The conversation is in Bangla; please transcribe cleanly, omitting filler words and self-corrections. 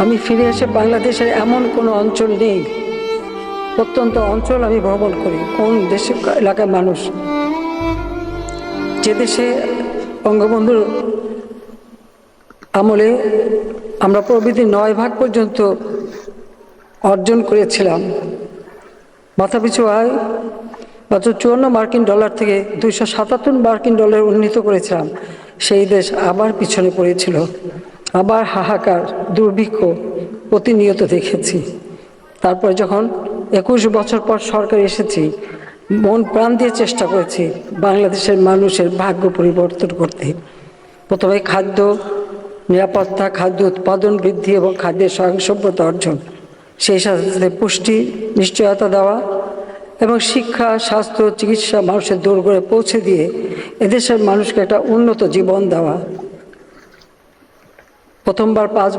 আমি ফিরে এসে বাংলাদেশের এমন কোনো অঞ্চল নেই, প্রত্যন্ত অঞ্চল আমি ভ্রমণ করি। কোন দেশে এলাকার মানুষ, যে দেশে বঙ্গবন্ধুর আমলে আমরা প্রবৃদ্ধি 9 ভাগ পর্যন্ত অর্জন করেছিলাম, মাথাপিছু আয় মাত্র 54 মার্কিন ডলার থেকে 277 মার্কিন ডলার উন্নীত করেছিলাম, সেই দেশ আবার পিছনে পড়েছিল। আবার হাহাকার, দুর্ভিক্ষ প্রতিনিয়ত দেখেছি। তারপরে যখন 21 বছর পর সরকার এসেছি, মন প্রাণ দিয়ে চেষ্টা করেছি বাংলাদেশের মানুষের ভাগ্য পরিবর্তন করতে। প্রথমে খাদ্য নিরাপত্তা, খাদ্য উৎপাদন বৃদ্ধি এবং খাদ্যের স্বয়ংসম্পূর্ণতা অর্জন, সেই সাথে পুষ্টি নিশ্চয়তা দেওয়া এবং শিক্ষা, স্বাস্থ্য, চিকিৎসা মানুষের দোরগোড়ায় পৌঁছে দিয়ে এদেশের মানুষকে একটা উন্নত জীবন দেওয়া। প্রথমবার 5